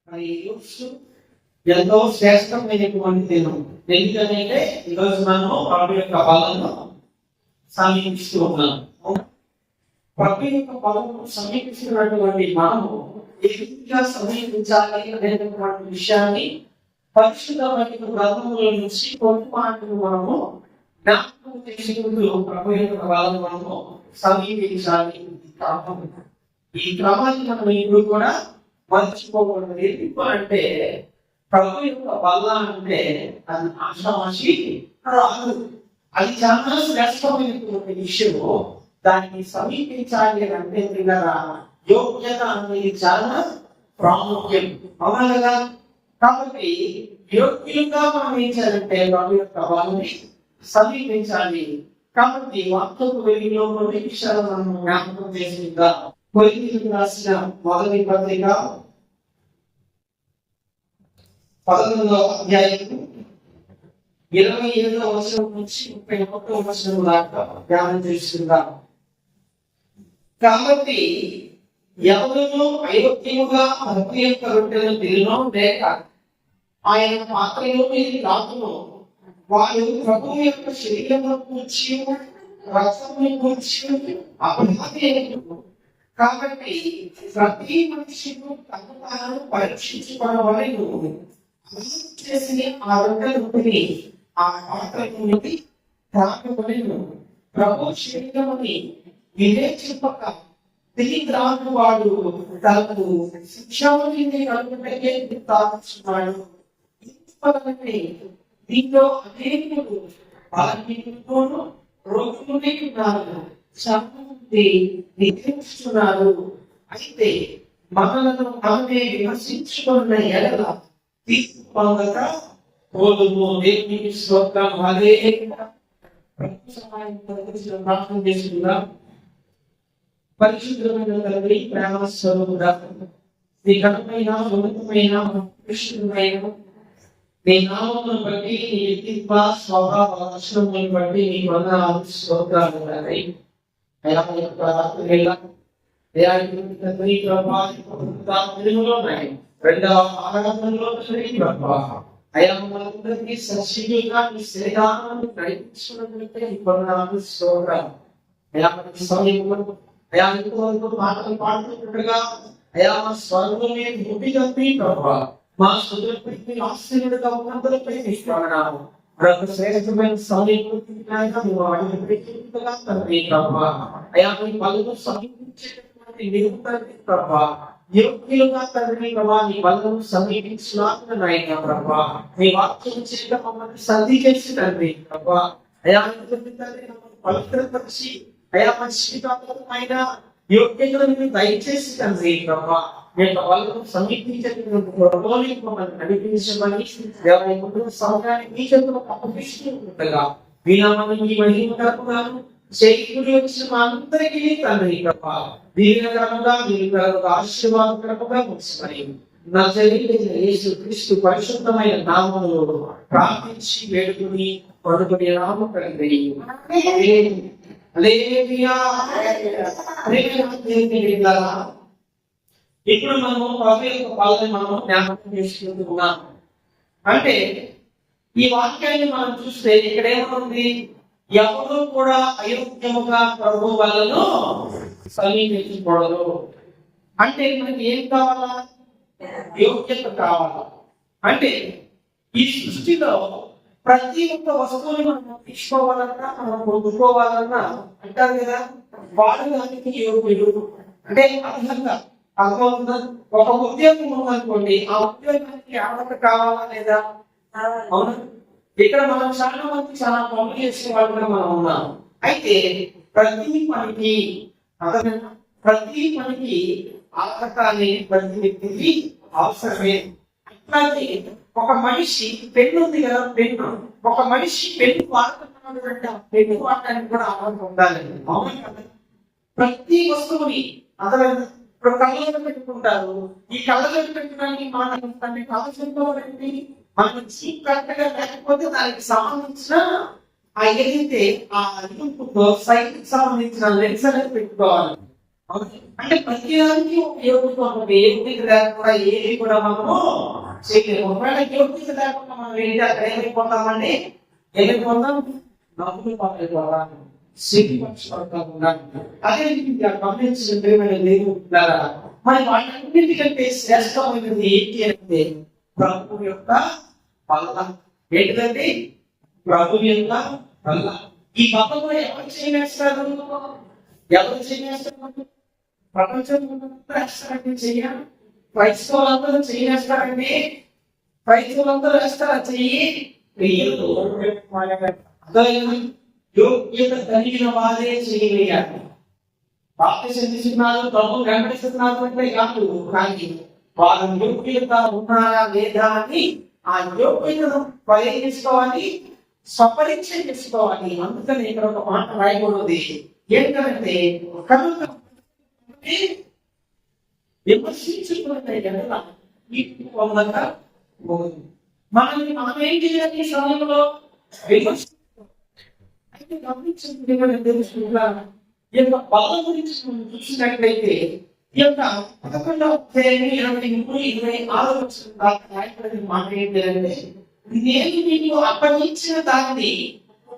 మరి ఎంతో శ్రేష్టమైనటువంటి దినం. ఎందుకంటే ఈరోజు మనం ప్రభు యొక్క బలను సమీపిస్తూ ఉన్నాం. ప్రభు యొక్క బలను సమీపిస్తున్నటువంటి మనము ఎక్కువగా సమీపించాలి అనేటువంటి విషయాన్ని పరిశుద్ధమైన గ్రంథముల నుంచి కొన్ని మాటలు మనము జ్ఞాపకం చేసుకుంటూ ప్రభు యొక్క బలను మనము సమీపించాలి. ఈ క్రమాన్ని మనం ఇప్పుడు కూడా మర్చిపోకూడదు. ఎందుకు అంటే ప్రభు యొక్క బల్ల అంటే అది ఆశావాసి రాదు. అది చాలా శ్రేష్టమైనటువంటి విషయము. దాన్ని సమీపించాలి అంటే యోగ్యత అనేది చాలా ప్రాముఖ్యం. అవునా కదా? కాబట్టి యోగ్యులుగా మనం ఏం చేయాలంటే ప్రభు యొక్క బలాన్ని సమీపించాలి. కాబట్టి వాక్యపు వెలుగులో కొన్ని విషయాలు మనం జ్ఞాపకం చేసుకుందాం. కొరింథీయులకు రాసిన మొదటి పత్రిక 11వ అధ్యాయం 27వ వచనం నుంచి 31వ వచనం దాకా ధ్యానం చేసుకుందాం. కాబట్టి ఎవరునూ అయోగ్యముగా భక్తి యొక్క రొట్టెను తినో లేక ఆయన పాత్రలో మీద రాకును వారు ప్రభువు యొక్క శరీరమును కూర్చి రక్తమును కూర్చి అపరాధి. కాబట్టి ప్రతి మనిషికు తను తాను పరీక్షించుకోవాలని చేసి ఆ రొట్టెను తిని ఆ పాత్రను త్రాగవలెను. ప్రభు శరీరముని వివేచింపక తిని త్రాగు వాడు తనకు శిక్షాన్ని కలుగుటకే తాగుతున్నాడు. దీంట్లో అనేకులు బాధితులను రోగులనే ఉన్నారు, చాలా మంది నిద్రిస్తున్నారు. అయితే మనలను మనమే విమర్శించుకున్న ఎడల తీర్పు పొందక పోదుము. దేవునికి స్తోత్రం. హల్లెలూయా. ప్రార్థన చేసుకుందాం. పరిశుద్ధమైన తండ్రి, ప్రేమ స్వరూపుడా, నీ ఘనమైన ఉన్నతమైన కృష్ణుడైన నీ నామమును బట్టి, నీ వ్యక్తిత్వ స్వభావ లక్షణములను బట్టి నీ వందనాలు స్తోత్రాలు. రెండవ ఆరాధనలో అయా మనందరికీ సశీలుగా నీ శరీరాలను నడిపించుకున్నట్లయితే నీ వందనాలు స్తోత్రాలు. అయా మనకి సమయంలో అయా ఇంతవరకు పాటలు పాడుతుండగా అయా మా స్వర్గమే ముడి కప్పి ప్రభా మా సుదృఢి ఆశ్చర్యుడుగా ఉన్నందులపై నిష్కారణాలు శ్రేష్టమైన అయా మీ బలను సమీపించేటటువంటి నిరుపతి ప్రభా యోగ్యులుగా తండ్రి ప్రభా నీ బలను సమీపించినాయన ప్రభా మీ వాక్యం చేత మమ్మల్ని సంధి చేసి తండ్రి ప్రభా అయా తండ్రి పవిత్రపరిచి అయా మన జీవితాలైన యోగ్యతలను దయచేసి తండ్రి ప్రభా వాళ్ళను సమీపించేందుకు మమ్మల్ని నడిపించమని సమయాన్ని మీ చేతులు అప్పగిస్తుండగా వీళ్ళని మీ మహిమకరముగాను చేకూరి వచ్చిన మా అందరికీ తండ్రి ప్రభా దీర్ఘకరంగా మీరు ఆశీర్వాదకరముగా ముగిసిమని యేసుక్రీస్తు పరిశుద్ధమైన నామములో ప్రార్థించి వేడుకుని పడుకుని నామం తండ్రి. ఇప్పుడు మనము ప్రభు యొక్క పాలన మనం జ్ఞాపకం చేసుకుంటున్నాం. అంటే ఈ వాక్యాన్ని మనం చూస్తే ఇక్కడ ఏమవుతుంది? ఎవరు కూడా అయోగ్యముగా ప్రభు వల్లను సమీపించకూడదు. అంటే మనకి ఏం కావాలా? యోగ్యత కావాలా? అంటే ఈ సృష్టిలో ప్రతి ఒక్క వస్తువుని మనం తీసుకోవాలన్నా మనం పొందుకోవాలన్నా అంటారు కదా, వాడడానికి యోగ్యుడు అంటే అర్హంగా ఒక ఉద్యోగం ఉందనుకోండి, ఆ ఉద్యోగానికి అర్హత కావాలా లేదా? అవును. ఇక్కడ మనం చాలా మంది చాలా పనులు చేసే వాళ్ళుగా మనం ఉన్నాం. అయితే ప్రతి పనికి అర్హత అనే ప్రతి వ్యక్తికి అవసరమే. అట్లాగే ఒక మనిషి పెన్ను ఉంది కదా, పెన్ను ఒక మనిషి పెన్ను వాడుతున్నాడు అంటే ఆ పెన్ను వాడటానికి కూడా అర్హత ఉండాలి. అవును కదా? ప్రతి వస్తువుని అర్థమైంది. ఇప్పుడు కళ్ళలో పెట్టుకుంటారు. ఈ కళ్ళలో పెట్టడానికి మనం కావాల్సింది మనం చీప్ కరెక్ట్ గా లేకపోతే దానికి సంబంధించిన ఆ ఏదైతే ఆ సైట్ కి సంబంధించిన లెన్స్ అనేది పెట్టుకోవాలి. అంటే ప్రతి దానికి ఒక యోగ్యత యోగ్యత లేకుండా ఏది కూడా మనము చేయలేము. ఒకవేళ యోగ్యత లేకుండా మనం ఏంటి అక్కడ ఏమైపోతామండి, ఏమైపోతాం, నవ్వులు పాలైపోవాలి, సిగ్గు పక్షపడకుండా. అదే గమనించే లేదు మరి వాటన్నిటికంటే శ్రేష్టమైనది ఏంటి అంటే ప్రభు యొక్క బల్ల. ఏంటిదండి? ప్రభు యొక్క బల్ల. ఈ బల్లలో ఎవరు చేయవేస్తారు? ఎవరు చేయవేస్తారు? ప్రపంచంలో వేస్తారండి చెయ్య. క్రైస్తవులందరూ చేయవేస్తారండి. క్రైస్తవులందరూ వేస్తారా చెయ్యి? యోగ్యత కలిగిన వారే చేయలేయాలి. బాప్తిసం తీసుకున్నారు, ప్రభు వెంబడిస్తున్నారు అంటే కాదు, కానీ వారు యోగ్యత ఉన్నారా లేదా అని ఆ యోగ్యతను పరిగణించుకోవాలి, స్వపరీక్ష చేసుకోవాలి. అందుకని ఇక్కడ ఒక మాట రాయకూడదు. ఏంటంటే కనుక విమర్శించుకునే మనల్ని మనం ఏం చేయాలి? ఈ సమయంలో విమర్శ తెలుసుకుంటా. ఈ యొక్క బలం గురించి మనం చూసినట్లయితే ఈ యొక్క 11వ అధ్యాయం 23-26 మాట ఏంటంటే, నేను మీకు అప్పగించిన దాన్ని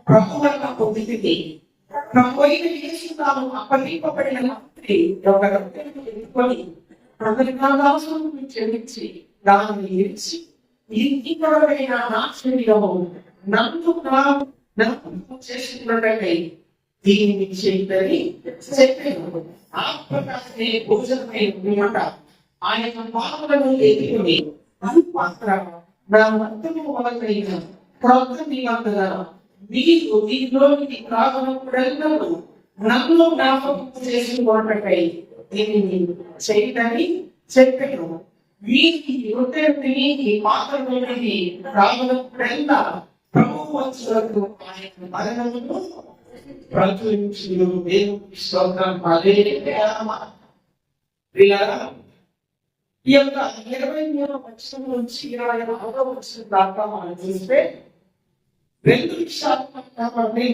ప్రభు వల్ల పొందితిని. ప్రభు అయిన యేసు తాను అప్పగింపబడిన రాత్రి ఒక రొట్టెను ఎత్తుకొని కృతజ్ఞతాస్తుతులు చెల్లించి దానిని ఇచ్చి, ఇది కొరకైన నా శరీరము, నన్ను చేసుకున్నట్లయితే దీనిని చేయదని చెప్పాను. ఆ ప్రకాశమే భోజనమైన ఆయన పాపలను ఎదుర్కొని అది పాత్ర నా మద్దతు వలన క్రొత్త నిబంధన మీరు దీనిలోనికి రాకున్నప్పుడల్లా నన్ను జ్ఞాపకం చేసుకున్నట్లై దీనిని చేయదని చెప్పాను. వీరికి రొట్టెని ఈ పాత్రలోనికి రాకున్నప్పుడల్లా ప్రభువు వచ్చినప్పుడు ఆయన మరణమును ప్రచురించును. దేవునికి స్తోత్రం. హల్లెలూయా. ఈ యొక్క 23వ వచనం నుంచి 26వ వచనం దాకా మనం చూస్తే 2 విషయాలు కాబట్టి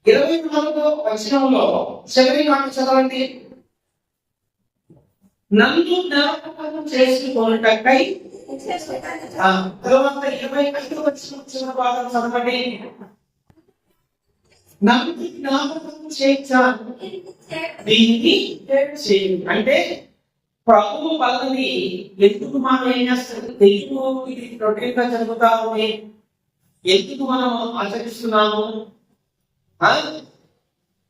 24వ వచనంలో చివరి మాట చదవండి. నన్ను జ్ఞాపకం చేసుకొనుటకై. తర్వాత 25వ వచనం చివరి భాగం చదవండి. నన్ను జ్ఞాపకం దీన్ని చేయండి. అంటే ప్రభువు బలని ఎందుకు మనం ఏం చేస్తాం? ఎందుకు ఇది రొటీన్గా జరుగుతాము, ఎందుకు మనం ఆచరిస్తున్నాము?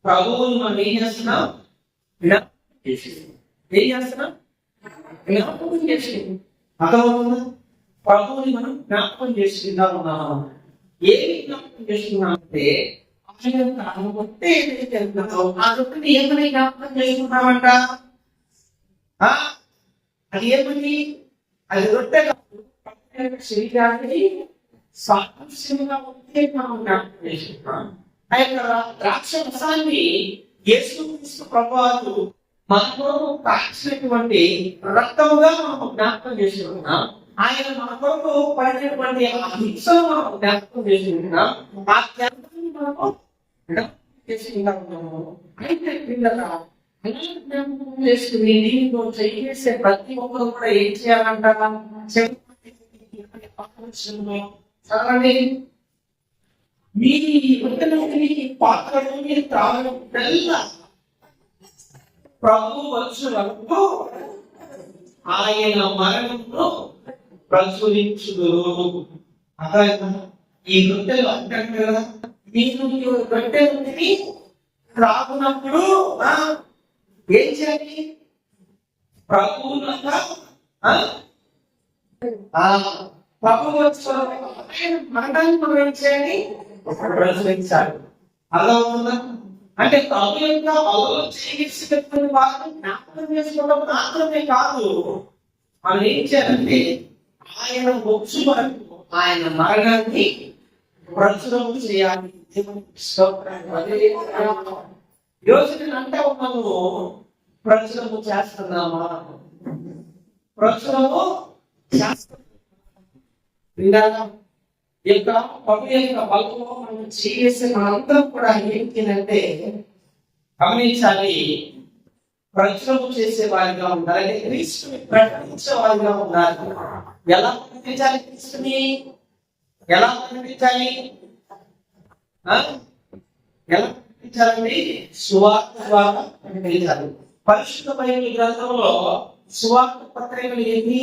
ప్రభువుని మనం ఏం చేస్తున్నాం? ఏం చేస్తున్నాం? జ్ఞాపకం చేసి అర్థమవుతుందా? ప్రభువుని మనం జ్ఞాపకం చేసుకుంటా ఉన్నాము. ఏమి జ్ఞాపకం చేసుకున్నాం అంటే ఆ రొట్టెని ఏమని జ్ఞాపకం చేసుకున్నామంట? అది ఏమని? అది రొట్టె శరీరానికి సాదృశ్యంగా ఉంటే మనం జ్ఞాపకం చేసుకున్నాం. ఆ యొక్క ద్రాక్ష రసాన్ని యేసుక్రీస్తు ప్రభువు మన కొరకు కాల్చినటువంటి రక్తముగా మనం జ్ఞాపకం చేసుకుంటున్నాం. ఆయన మన కొరకు పడినటువంటి హింసను మనం జ్ఞాపకం చేసుకుంటున్నాం. ఆ జ్ఞాపకాన్ని మనము చేసుకుంటున్నాము. అయితే పిల్లగా జ్ఞాపకం చేసుకుని దీనితో చేసే ప్రతి ఒక్కరు కూడా ఏం చేయాలంటారా? చదవండి. మీ పాత్రలో మీరు త్రాగడం ప్రభు వచ్చునప్పుడు ఆయన మరణంలో ప్రచురించుదురు. ఈ రొట్టెలు అంటారు కదా, మీరు రొట్టెని త్రాగునప్పుడు ఏం చేయాలి? ప్రభు మరణాన్ని మనం ఏం చేయాలి? ప్రచురించాలి. అలా ఉందా? అంటే ప్రభు యొక్క బలలో చేసినటువంటి వారిని జ్ఞాపకం చేసుకోవడం మాత్రమే కాదు, మనం ఏం చేయాలంటే ఆయన వచ్చు వరకు ఆయన మరణాన్ని ప్రచురం చేయాలి. యోచన అంటే మనము ప్రచురము చేస్తున్నామా? ప్రచురము చేస్తున్నాం. యొక్క ప్రభు యొక్క బలంలో మనం చేసే మనందరం కూడా ఏంటి అంటే గమనించాలి. ప్రచురణ చేసే వారిగా ఉండాలి, అంటే క్రీస్తుని ప్రకటించే వారిగా ఉండాలి. ఎలా ప్రకటించాలి క్రీస్తుని? ఎలా ప్రకటించాలి? ఎలా ప్రకటించాలండి? సువార్త ద్వారా ప్రకటించాలి. పరిశుద్ధ బైబిల్ గ్రంథంలో సువార్త పత్రికలు ఎన్ని?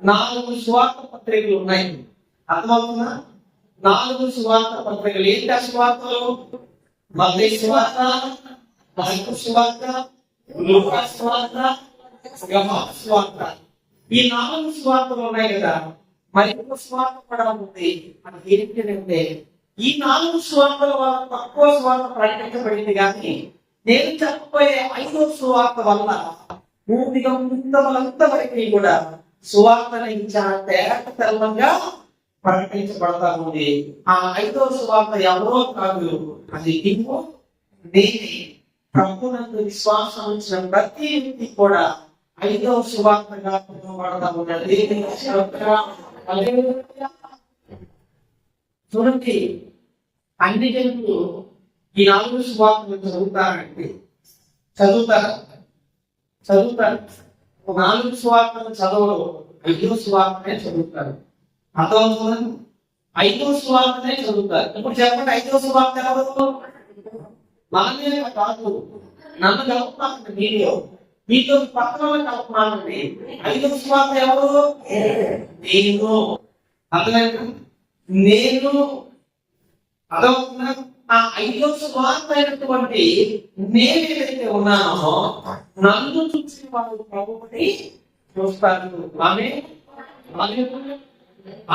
4 సువార్త పత్రికలు ఉన్నాయి. అర్థమవుతుందా? 4 సువార్త పత్రికలు. ఏంటి ఆ సువార్తలు? మత్తయి సువార్త, మార్కు సువార్త, లూకా సువార్త, యోహాను సువార్త. ఈ 4 సువార్తలు ఉన్నాయి కదా. మరి ఒక సువార్త కూడా ఉంది. అది ఏంటంటే ఈ 4 సువార్తల వల్ల తక్కువ సువార్త ప్రకటించబడింది, కానీ నేను చెప్పబోయే 5వ సువార్త వల్ల పూర్తిగా ముందలంత వరకు కూడా సువార్తని చాలా తేటతెల్లంగా ప్రకటించబడతా ఉంది. ఆ 5వ సువార్త ఎవరో కాదు, అది నీవు నేనే. ప్రభువునందు విశ్వాసం ఉంచిన ప్రతి వ్యక్తి కూడా 5వ సువార్తగా పిలువబడతా ఉన్నది. చూడండి, అన్ని జనులు ఈ 4 సువార్తలు చదువుతారు. 4 సువార్తలు చదవరు, 5వ సువార్తనే చదువుతారు. అర్థం? 5వ సువార్తనే చదువుతారు. ఇప్పుడు చెప్పండి, 5వ సువార్త ఎవరు? మనమే కాదు, నన్ను కలుపుతున్నాను. మీతో పక్కన కలుపుతున్నానండి. 5వ సువార్త ఎవరు? నేను. అర్థమైనా? నేను. అర్థమవుతున్నా? ఆ 5వ సువార్త అయినటువంటి నేనైతే ఉన్నానో నన్ను చూసి వాళ్ళు ప్రభువుని చూస్తారు.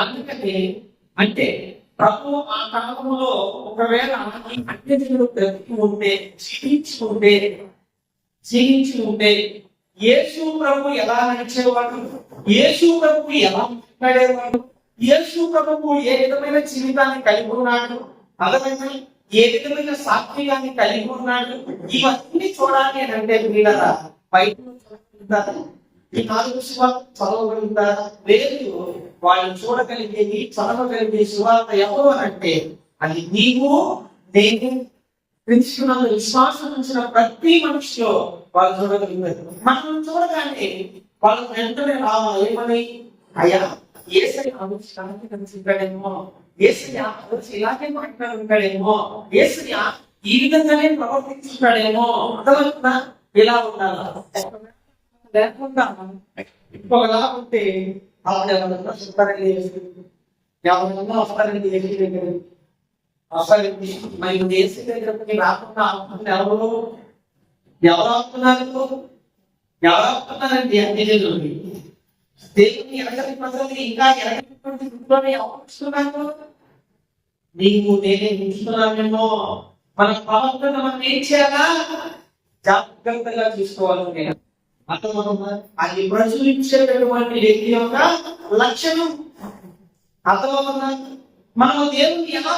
అందుకని అంటే ప్రభు ఆ కాలంలో ఒకవేళ అత్యధికులు జీవించి ఉంటే యేసు ప్రభు ఎలా నడిచేవాడు, యేసు ప్రభు ఎలా మాట్లాడేవాడు, యేసు ప్రభు ఏ విధమైన జీవితాన్ని కలిగి ఉన్నాడు, అదనంగా ఏ విధమైన సాత్వికాన్ని కలిగి ఉన్నాడు, ఇవన్నీ చూడాలి అని అంటే వీళ్ళరా బయట ఈ 4 సువార్త చదవగలుగుతారా? లేదు. వాళ్ళు చూడగలిగేది, చదవగలిగే సువార్త ఎవరు అని అంటే అది నీవు నేను క్రీస్తునందు విశ్వాసం ఉంచిన ప్రతి మనిషిలో వాళ్ళు చూడగలిగారు. మనం చూడగానే వాళ్ళు వెంటనే రావాలి. ఏమని? అయ్యా యేసయ్య కనిపిస్తాడేమో, యేసయ్య ఇలాగే మాట్లాడుతాడేమో, యేసయ్య ఈ విధంగానే ప్రవర్తించుతాడేమో. అర్థమవుతుందా? ఇలా ఉండాలా? లేకుండా ఇంకొకలా ఉంటే ఆవిడ ఎవరన్నా వస్తారండి, ఎవరన్నా వస్తారండి అసలు మరి దేశ దగ్గరికి రాకుండా ఎవరు ఆపుతున్నారండి? అన్ని జనులు దేవుని ఎరగని ప్రజలు ఇంకా ఎరగనటువంటి ఇంట్లోనే అవసరస్తున్నాను. నీవు నేనే నిలుస్తున్నామేమో. మన ప్రవర్తన మనం ఏం చేయాలా? జాగ్రత్తగా చూసుకోవాలి. అర్థమవుతుందా? అది ప్రచురించేటటువంటి వ్యక్తి యొక్క లక్షణం. అర్థమవుతుందా? మనం దేవుని ఎలా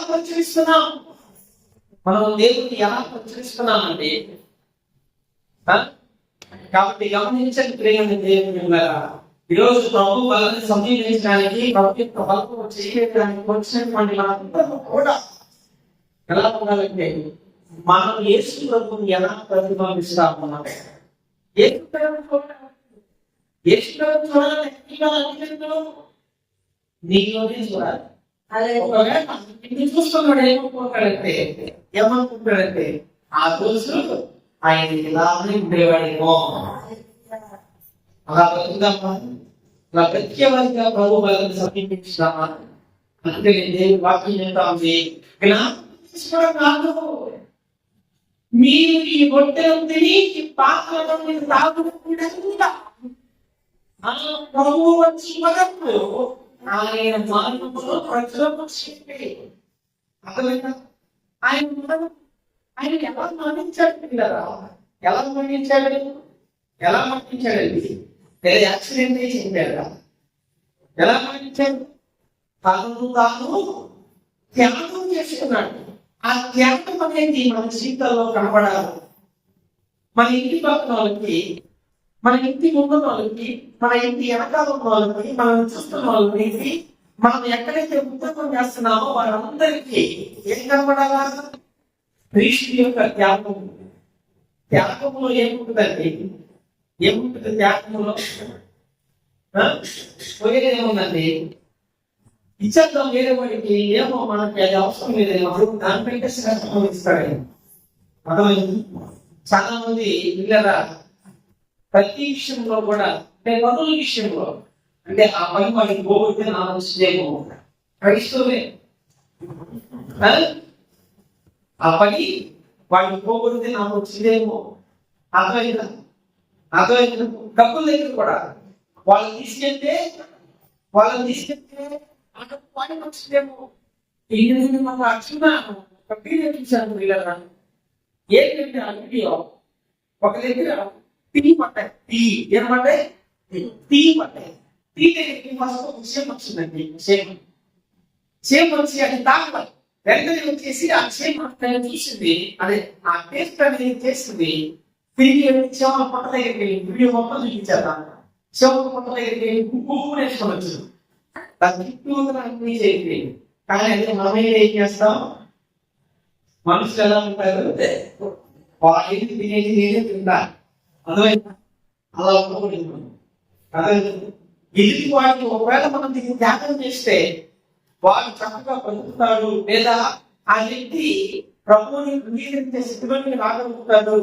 ప్రచురిస్తున్నామండి. కాబట్టి గమనించండి ప్రియమైన దేవుని ద్వారా, ఈరోజు ప్రభు వాళ్ళని సమీపించడానికి, ప్రభు చేయడానికి వచ్చినటువంటి మనందరూ కూడా ఎలా ఉండాలంటే మనం యేసు ప్రభుని ఎలా ప్రతిపాదిస్తాము. యేసు చూడాలి, నీలోనే చూడాలి. చూస్తున్నాడు ఏమనుకుంటాడంటే ఆ రోజు ఆయన ఇలానే ఉండేవాడేమో, అలా బతుకుదామా, అలా ప్రత్యేకంగా ప్రభు వాళ్ళని సమీపించుదామా. అంటే దేవుని వాక్యం చెప్తా ఉంది, జ్ఞాపకం కాదు, మీరు ఈ రొట్టెలు తిని ఈ పాత్రలో మీరు తాగుతుండగా ప్రభు వచ్చి వరకు ఆయన మార్గంలో ప్రజలకి ఆయన ఎలా మరణించాడు పిల్లరా? ఎలా మరణించాడండి? యాక్సిడెంట్ చెప్పారా? ఎలా మరణించాడు? తనను తాను త్యాగం చేసుకున్నాడు. ఆ త్యాగం అనేది మన జీవితంలో కనపడాలి. మన ఇంటి పక్కన వాళ్ళకి, మన ఇంటి ముందు వాళ్ళకి, మన ఇంటి వెనకాల ఉన్న వాళ్ళకి, మనం చూస్తున్న వాళ్ళకి, మనం ఎక్కడైతే ఉద్యోగం చేస్తున్నామో వాళ్ళందరికీ ఏం కనపడాలా? క్రీస్తు యొక్క త్యాగం, త్యాగంలో ఏముంటుందండి? ఏముంటుంది త్యాగంలో? పోయేది ఏముందండి? ఇచ్చేద్దాం వేరే వాడికి, ఏమో మనకి అది అవసరం లేదేమో, దానిపైన శ్రద్ధ ఇస్తాడు. అర్థమైంది? చాలా మంది పిల్లరా ప్రతి విషయంలో కూడా, అంటే పనుల విషయంలో, అంటే ఆ పని వాడికి పోగొట్టే నా చేయము క్రైస్తవులే. ఆ పని వాడికి పోగొడితే నాకు వచ్చిందేమో. అర్థమైందా? డబ్బుల దగ్గర కూడా వాళ్ళని తీసుకెళ్తే వాడికి వచ్చిందేమో. మాకు అర్చున వీడియో చూశాను పిల్లరా. ఏంటంటే ఆ వీడియో ఒక దగ్గర టీ పట్టాయి, టీ ఏమంటే టీ పట్టాయి. టీ దగ్గరికి ఫస్ట్ ఒక సేమ్ వచ్చిందండి. సేమ్ వచ్చి అది తాగలేదు. వెంటనే వచ్చేసి ఆ సేమ్ చూసింది, అదే ఆ టేస్ట్ అనేది చేసింది. తిరిగి శివ పొట్ట దగ్గరికి వెళ్ళి వీడియో మొత్తం చూపించారు. శివ పొట్ట దగ్గరికి వెళ్ళి పువ్వు వేసుకొని వచ్చింది. దాని అన్ని చేయండి. కానీ అదే మనమే ఏం చేస్తాం? మనుషులు ఎలా ఉంటారు? వాళ్ళు తినేది నేనే తింటా. అర్థమైందా? అలా ఉండకూడదు. అర్థమైంది? ఎదుటి వాడికి ఒకవేళ మనం దీన్ని త్యాగం చేస్తే వాడు చక్కగా బ్రతుకుతాడు, లేదా ఆ వ్యక్తి ప్రభువుని అంగీకరించే స్థితిలోకి రాగలుగుతాడు,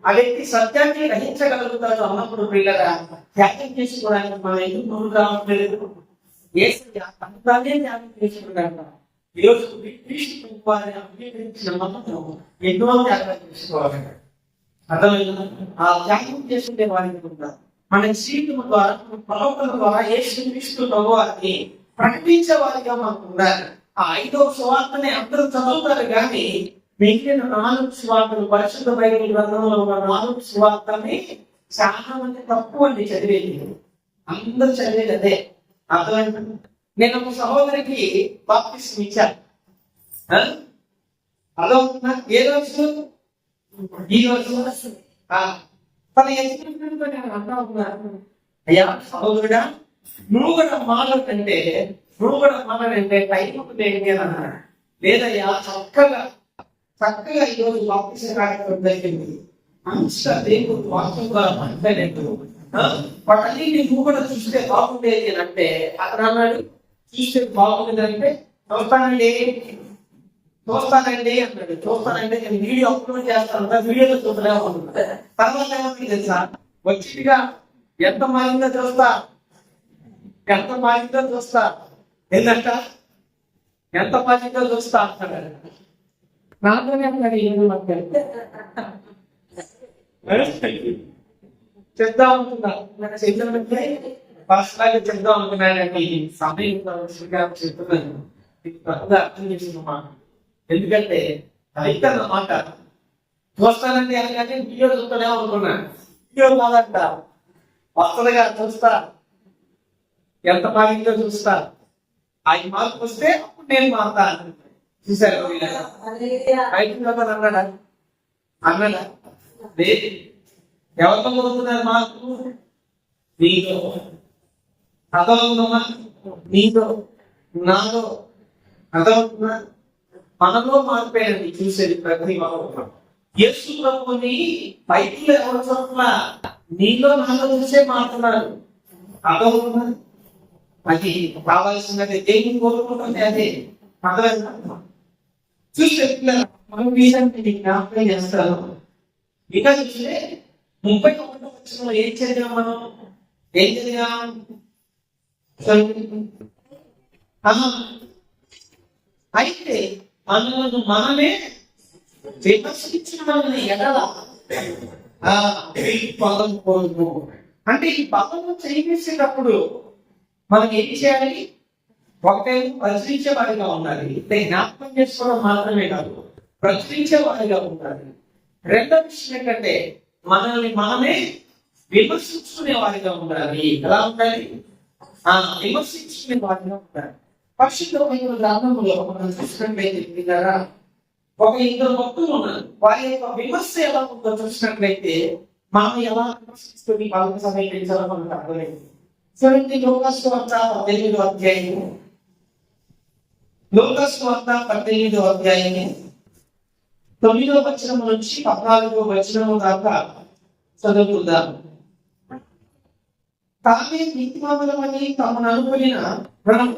ఆ వ్యక్తి సత్యాన్ని గ్రహించగలుగుతాడు అన్నప్పుడు పిల్లగా త్యాగం చేసుకోవడానికి మనం ఎందుకు ముందు రావట్లేదు? తానే త్యాగం చేసుకుంటాడు. ఈరోజు అంగీకరించిన నమ్మకం ఎన్నో త్యాగం చేసుకోవాలి. అర్థమైందా? ఆ త్యాగం చేసుకునే వారికి ఉంటారు. మన జీవితం ద్వారా, ప్రవర్తన ద్వారా యేసుక్రీస్తు ప్రభువారిని ప్రకటించే వారిగా మనకు ఉండాలి. ఆ 5వ సువార్తని అందరూ చదువుతారు, కానీ మిగిలిన 4 సువార్తలు, పరిశుద్ధ బైబిల్ గ్రంథంలో ఉన్న 4 సువార్తని చాలా మంది తక్కువ అండి చదివేది. అందరూ చదివేది అదే. అర్థమైంది? నేను ఒక సహోదరికి బాప్తిస్మం ఇచ్చాను. అదవుతున్నా ఏ రోజు? ఈ రోజు తన యజమానుడితో నేను అంటా ఉన్నాను, అయ్యా సహోదరుడా, నువ్వు కూడా మాట్లాడంటే టైం ఏంటి అని అన్నాడు. లేదయ్యా, చక్కగా ఈరోజు బాప్తిస్మ కార్యక్రమం జరిగింది, మంచిగా దేవుడు వాక్యంగా మాట్లాడేట్టు వాటన్ని నువ్వు కూడా చూస్తే బాగుండేది అని అంటే, అతను అన్నాడు, చూస్తే బాగుంది అంటే చూస్తానండి అన్నాడు. చూస్తానంటే నేను వీడియో అప్లోడ్ చేస్తాను, వీడియోలో చూడలే ఉంటుంది. తర్వాత ఏమవుతుంది తెలుసా? వచ్చిగా ఎంత మారిందో చూస్తా ఏంటంట, ఎంత మారిందో చూస్తా అంటాడు. నాతోనే అన్నాడు, చెప్దాం అనుకున్నా, ఫస్ట్ లాగా చెప్దాం అనుకున్నానండి. సమయం చెప్తున్నాను, అర్థం చేసుకున్నా. ఎందుకంటే అయితే అన్నమాట చూస్తానండి అనగానే వీడియో చూస్తూనే అనుకున్నాను. వీడియో కాదంట, వస్తుందిగా చూస్తా, ఎంత మారిందో చూస్తా. 5 మార్కులు వస్తే అప్పుడు నేను మారుతా. చూసారు అన్నాడా? లేదు. ఎవరితో కొడుతున్నారు మార్కు? నీతో. అర్థమవుతుందమ్మా? నీతో, నాతో. అర్థమవుతుందా? మనలో మారిపోయాడండి చూసేది ప్రతి ఒక్కరు. యేసు ప్రభుని బైబిల్లో ఎవరు చదువుతున్నా? నీలో నాలో చూసే మారుతున్నారు. అర్థమవుతుందా? అది కావాల్సినది దేవుని కోరుకుంటుంది. అదే అర్థమైందా? చూస్తే మనం వీరంటే జ్ఞాపకం చేస్తాను. ఇంకా చూస్తే 31వ వచనంలో ఏం చదివాం మనం? అయితే మనల్ని మనమే విమర్శించిన వాళ్ళని ఎడల పదం కోరుకు. అంటే ఈ పదము చేసేటప్పుడు మనం ఏం చేయాలి? ఒకటే ప్రచురించే వారిగా ఉండాలి. జ్ఞాపకం చేసుకోవడం మాత్రమే కాదు, ప్రచురించే వారిగా ఉండాలి. రెండో విషయం ఏంటంటే మనల్ని మనమే విమర్శించుకునే వారిగా ఉండాలి. ఎలా ఉండాలి? విమర్శించుకునే వారిగా ఉండాలి. పరిశుద్ధమైన గ్రంథంలో మనం చూసినట్లయితే ఒక 2 భక్తులు ఉన్నారు. వారి యొక్క విమర్శ ఎలా ఉందో చూసినట్లయితే మనం ఎలా విమర్శిస్తుంది వాళ్ళకి సమీపించాలో మనకు అర్థమైంది. చూడండి, లూకాసు వార్త 18వ అధ్యాయము. లూకాసు వార్త 18వ అధ్యాయము 9వ వచనం నుంచి 14వ వచనం దాకా చదువుకుందాం. తామే నీతిమంతులమని తమను అనుకునిన మనం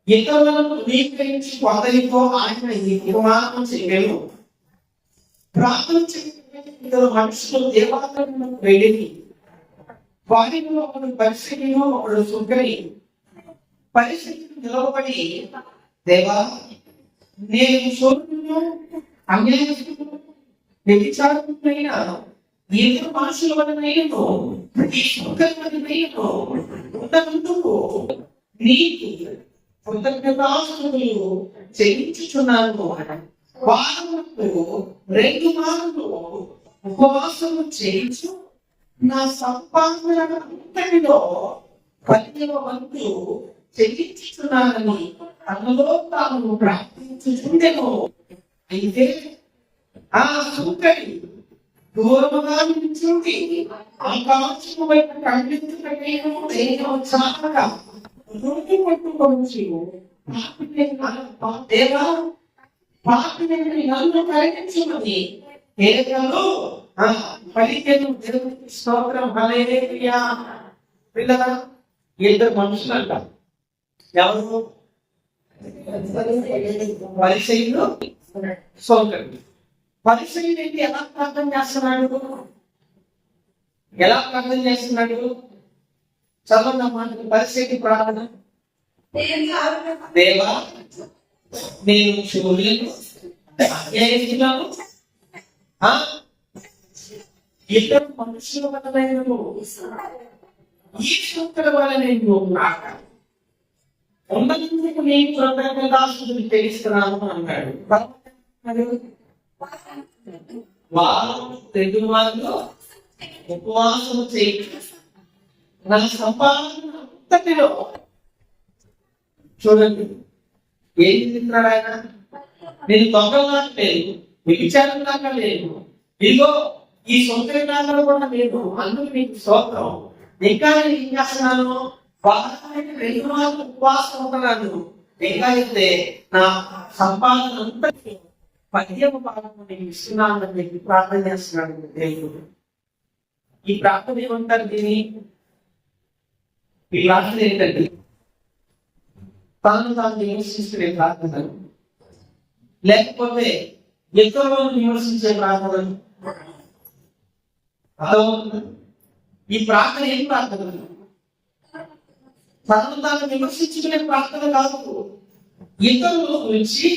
ఇతరులను ధృవీకరించి కొందరితో ఆయన ఈ నిర్మాణం చేయలేము. ప్రార్థన ఇద్దరు మనుషులు దేవాలయంలో వెళ్ళి వారిలో ఒకడు పరిస్థితిలో ఒకడు సుంకరి పరిస్థితిని నిలవబడి, దేవా నేను సోదరులను అన్యాయస్తులను వ్యభిచారులైన ఇద్దరు మనుషుల వలనైనను ఈ సుంకరి వలనైనను ఉన్నందుకు నీకు కృతజ్ఞతాస్తుతులు చెల్లించుచున్నాను. వారములకు 2 మార్లు ఉపవాసము చేయించు నా సంపాదనలో 10వ వంతు చెల్లించుచున్నానని తనలో తాను ప్రార్థించుచుండెను. అయితే ఆ సుంకరి దూరముగా నిలిచింది. ఆకాశము వైపు కనిపించుటకేమో నేను చాలగా దేవా పాపిని నన్ను కరుణించుమని కేవలం పలికెను. దేవునికి స్తోత్రం. హల్లెలూయా. పిల్లల ఇద్దరు మనుషులు అంట. ఎవరు? పరిసయ్యులు, సోదరుడు. పరిసయ్యుడు ఏంటి? ఎలా ప్రార్థన చేస్తున్నాడు? ఎలా ప్రార్థన చేస్తున్నాడు? చదవండి అమ్మా. పరిస్థితి ప్రార్థన. దేవా నేను చూడలేను, అన్యాయస్తున్నాను. ఇద్దరు మనుషుల వల్ల ఈ శక్తుల వల్ల నేను ఉన్నందుకు నేను కృతజ్ఞతాస్తుతులు తెలుస్తున్నాను అన్నాడు. వారం 2 మార్లు ఉపవాసము చేయి నా సంపాదన అంతటిలో. చూడండి ఏం చెప్తున్నాడు ఆయన? నేను దొంగలా లేదు, విచారంగా లేదు, ఇదిగో ఈ సొంతలో కూడా లేదు, అందుకు నీకు స్తోత్రం. ఇంకా నేను ఏం చేస్తున్నాను? వారానికి 2 మార్లు ఉపవాసం ఉంటున్నాను. ఇంకా అయితే నా సంపాదన అంతటి 10వ భాగం నేను ఇస్తున్నాను అని చెప్పి ప్రార్థన చేస్తున్నాడు దేవుడు. ఈ ప్రార్థన ఏమంటారు? దీన్ని ఈ ప్రార్థన ఏంటంటే తాను విమర్శించుకునే ప్రార్థన, లేకపోతే ఇతరులను విమర్శించే ప్రార్థన. ఈ ప్రార్థన ఏం ప్రార్థన? తాను విమర్శించుకునే ప్రార్థన కాదు. ఇతరుల గురించి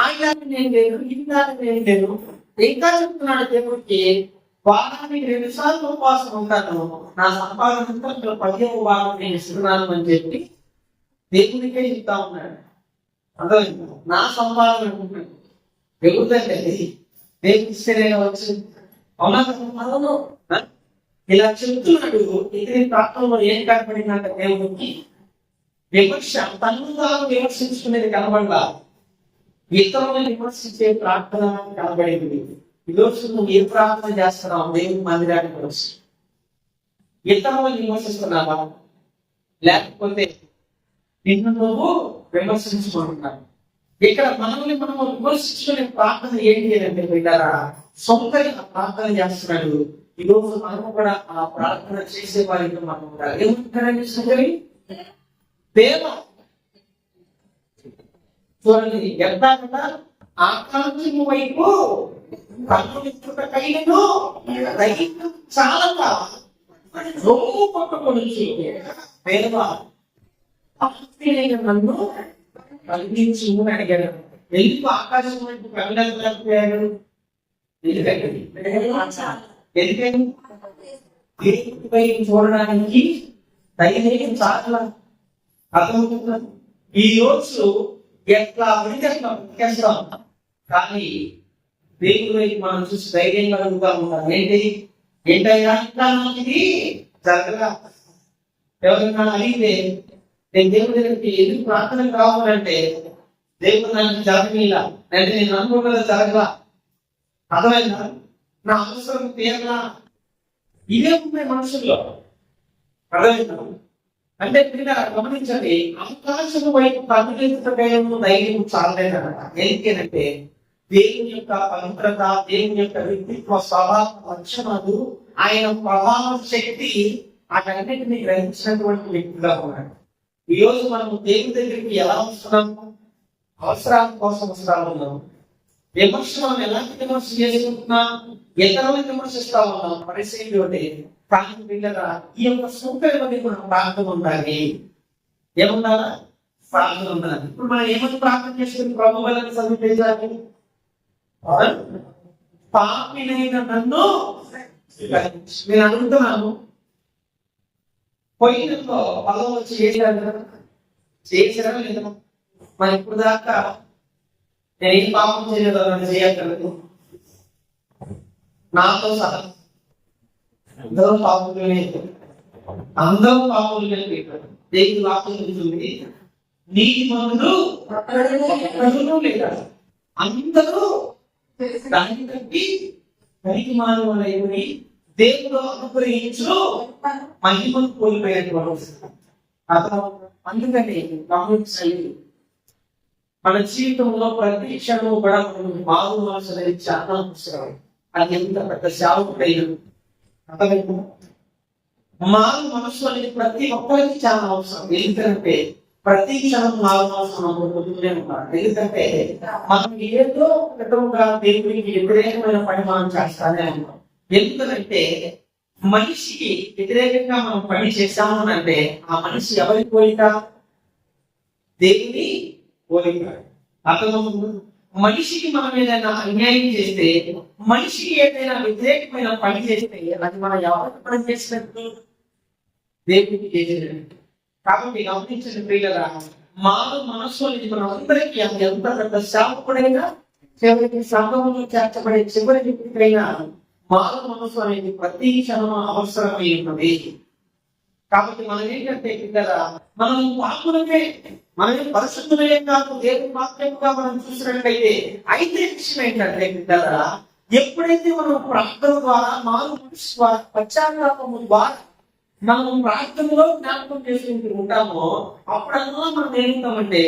ఆయన నేను లేను, ఇంకా నేను లేను. ఇంకా చెప్తున్నాడు దేవుడికి, వారానికి 2 సార్లు ఉపవాసం ఉంటాను, నా సంపాదన 10వ భాగం నేను ఇస్తున్నాను అని చెప్పి దేవునికే చెప్తా ఉన్నాడు. అర్థమైంది? నా సంపాదన అనుకుంటున్నాను దేవుడిదంటే దేవుడికి ఇస్తేనే కావచ్చు. అవునా? ఇలా చెప్తున్నాడు. ఇతని ప్రాంతంలో ఏం కనపడిందంటే దేవుడికి విమర్శ. తను తాను విమర్శించుకునేది కనబడలా, ఇతరులను విమర్శించే ప్రార్థన కనబడింది. ఈరోజు నువ్వు ఏ ప్రార్థన చేస్తున్నావు? దేవుని మందిరానికి వచ్చి ఇతరులను విమర్శిస్తున్నావా, లేకపోతే నిన్ను నువ్వు విమర్శించుకుంటున్నావు? ఇక్కడ మనల్ని మనం విమర్శించుకునే ప్రార్థన ఏంటి అంటే బిడ్డారా, సొంతంగా ప్రార్థన చేస్తున్నాడు. ఈరోజు మనము కూడా ఆ ప్రార్థన చేసే వారితో మనం కూడా ఏమంటారండి? సొంతని దేవ చూడండి, ఎంత ఆకాంక్షము వైపు కన్నునిచ్చుటకైనను చాలక రొమ్ము పట్టుకొని దేవ నన్ను కలిగించి అడిగాడు. ఎందుకు ఆకాశం వైపు కళ్ళకపోయాడు? ఎందుకని? చూడడానికి ధైర్యం చాలా అర్థమవుతున్నాను. ఈ రోజు ఎట్లా పడితే అట్లా బతికేస్తాం, కానీ దేవుడి వైపు మనం చూసి ధైర్యంగా అడుగుతా ఉంటాం. ఏంటయ్యా ఇది జరగదా? ఎవరైనా అడిగితే నేను దేవుడి దగ్గరికి ఎందుకు ప్రార్థన కావాలంటే దేవుడు నాకు జరగనిలా, అంటే నేను అనుకోగల జరగలా, అర్థమైందా? నా అవసరం తీరలా, ఇదే ఉన్నాయి మనుషుల్లో. అర్థమైందా? అంటే గమనించండి, అవకాశం వైపు కనుగొనడం ధైర్యం చాలలేదన్నమాట. ఎందుకంటే దేవుని యొక్క పవిత్రత, దేవుని యొక్క వ్యక్తిత్వ స్వభావ లక్షణాలు, ఆయన ప్రభావ శక్తి వాటన్నిటిని గ్రహించినటువంటి వ్యక్తిగా ఉన్నాడు. ఈ రోజు మనము దేవుని దగ్గరికి ఎలా వస్తున్నాము? అవసరాల కోసం వస్తా ఉన్నాము. విమర్శ మనం ఎలాంటి విమర్శ చేసుకుంటున్నాం? ఇతరులను విమర్శిస్తా ఉన్నాం. పరిస్థితి ఒకటి. కానీ పిల్లరా, ఈ యొక్క సూత్రం మనం ప్రార్థన ఉండాలి. ఏముండాలా? ప్రార్థన ఉండాలి. ఇప్పుడు మనం ఏమని ప్రార్థన చేసుకుని ప్రభు వల్లని సమీపించాలి? పాపినైన నన్ను నేను అడుగుతున్నాను. పోయినతో పదం వచ్చి చేసారా లేదా? మరి ఇప్పుడు దాకా నేను ఏం పాపం చేయలేదు అని చేయగలదు. నాతో సహా అందరూ పాపం లేదు, అందరూ పాపం లేదు. దేవుడు వాక్యం చెబుతుంది, నీతి మందులు లేదా అందరూ దాన్ని కట్టి పనికి మానవులైపోయి దేవుడు అనుగ్రహించు మహిమను కోల్పోయేటువంటి. అందుకని గమనించాలి, మన జీవితంలో ప్రతి క్షణము కూడా మనం మారు మనసు అనేది చాలా అవసరం. అది ఎంత పెద్ద సేవకుడైనా మారు మనసు అనేది ప్రతి ఒక్కరికి చాలా అవసరం. ఎందుకంటే ప్రతి క్షణం మారు మనసు పొందుతూనే ఉంటారు. ఎందుకంటే మనం ఏదో విధంగా దేవుడికి వ్యతిరేకమైన పని మనం చేస్తానే ఉంటాం. ఎందుకంటే మనిషికి వ్యతిరేకంగా మనం పని చేస్తాము అంటే ఆ మనిషి ఎవరి పోలిక? దేవుని పోలిక. అతను మనిషికి మనం ఏదైనా అన్యాయం చేస్తే, మనిషికి ఏదైనా వ్యతిరేకమైన పని చేస్తే అది మనం ఎవరికి పని చేసినట్టు? దేవుడికి చేసినట్టు. కాబట్టి గమనించిన ప్రియులరా, మారు మనస్సు అనేది మనం అందరికీ ఎంత పెద్ద శాపకుడైనా చివరికి సంఘంలో చేర్చబడే చివరి వ్యక్తికైనా మారు మనసు అనేది ప్రతి క్షణం అవసరమై ఉన్నది. కాబట్టి మనం ఏంటంటే పిల్లరా, మనం పాపులమే, మనమే పరిశుద్ధులే కాదు, దేవుని వాక్యంగా మనం చూసినట్లయితే. అయితే విషయం ఏంటంటే పిల్లరా, ఎప్పుడైతే మనం ప్రార్థన ద్వారా, మారు మనసు ద్వారా, పశ్చాత్తాపము ద్వారా మనం ప్రార్థనలో జ్ఞాపకం చేసుకుంటూ ఉంటామో అప్పుడల్లా మనం ఏమవుతామంటే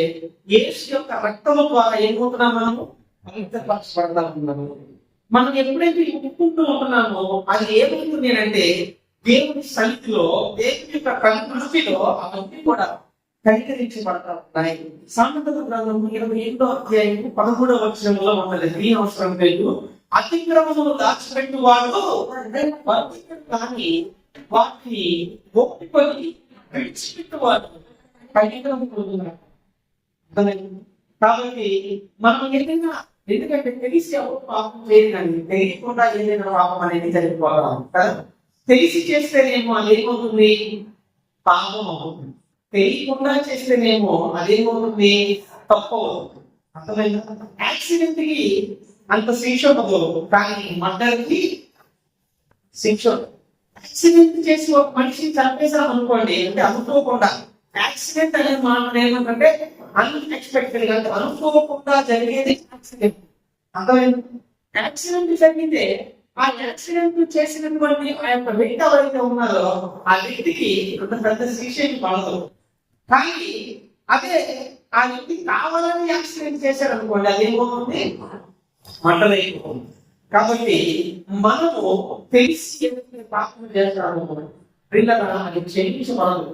యేసు యొక్క రక్తము ద్వారా ఏమవుతున్నాం? మనము పవిత్రపరచబడతా ఉన్నాము. మనం ఎప్పుడైతే ఒప్పుకుంటూ ఉంటున్నామో అది ఏమవుతుంది అంటే దేవుని సన్నిధిలో, దేవుని యొక్క దృష్టిలో అవన్నీ కూడా కనికరించబడతా ఉన్నాయి. సామెతల గ్రంథం 28వ అధ్యాయం 11వ వచనంలో ఉన్నది. ఈ అవసరం లేదు, అతిక్రమమును దాచిపెట్టువాడు కానీ వాటిని ఒప్పుకొని విడిచిపెట్టువాడు కనికరము పొందుతున్నాడు. కాబట్టి మనం ఏదైనా, ఎందుకంటే తెలిసి ఎవరు పాపం చేయదని, తెలియకుండా ఏదైనా పాపం అనేది జరిగిపోతాం కదా. తెలిసి చేస్తేనేమో అదేమవుతుంది? పాపం అవుతుంది. తెలియకుండా చేస్తేనేమో అదేమవుతుంది? తప్పు అవుతుంది. అర్థమైందా? యాక్సిడెంట్ కి అంత శిక్ష ఉండదు, కానీ మర్డర్కి శిక్ష. యాక్సిడెంట్ చేసి ఒక మనిషిని చంపేశాం అనుకోండి, అంటే అనుకోకుండా. యాక్సిడెంట్ అనేది మనం ఏమంటే అన్ఎక్స్పెక్టెడ్ గా, అనుకోకుండా జరిగేది యాక్సిడెంట్. అర్థమైంది? యాక్సిడెంట్ జరిగితే ఆ యాక్సిడెంట్ చేసినటువంటి ఆ యొక్క వ్యక్తి ఎవరైతే ఉన్నారో ఆ వ్యక్తికి అంత పెద్ద శిక్ష పడదు. కానీ అదే ఆ వ్యక్తి కావాలని యాక్సిడెంట్ చేశారు అనుకోండి, అదేమవుతుంది? మర్డర్ అయిపోతుంది. కాబట్టి మనము తెలిసి పాపం చేస్తాము అది క్షమించబడదు.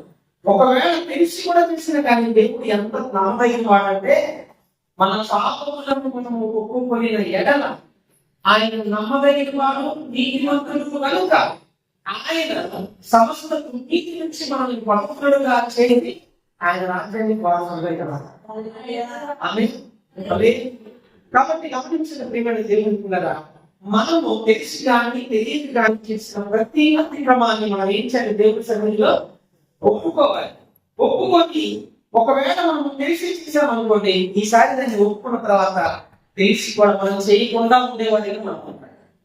ఒకవేళ తెలిసి కూడా తెలిసిన కానీ దేవుడు ఎంత నమ్మదగిన వాడంటే, మన పాపములను మనము ఒప్పుకొనిన ఎడల ఆయన నమ్మదగిన వాడు, నీతిమంతుడు కనుక ఆయన సమస్త నీతి నుంచి మనల్ని పవిత్రుడుగా చేసి ఆయన రాజ్యానికి వారసులుగా కాబట్టి గమనించిన ప్రియమైన దేవుని పిల్లరా, మనము తెలిసి కానీ తెలియక కానీ చేసిన ప్రతి అతిక్రమాన్ని మనం ఏం చేయాలి? దేవుడి సన్నిధిలో ఒప్పుకోవాలి. ఒప్పుకొని ఒకవేళ మనం తెలిసి చేసామనుకోండి, ఈసారి దాన్ని ఒప్పుకున్న తర్వాత తెలిసి కూడా మనం చేయకుండా ఉండేవాడిని మనం.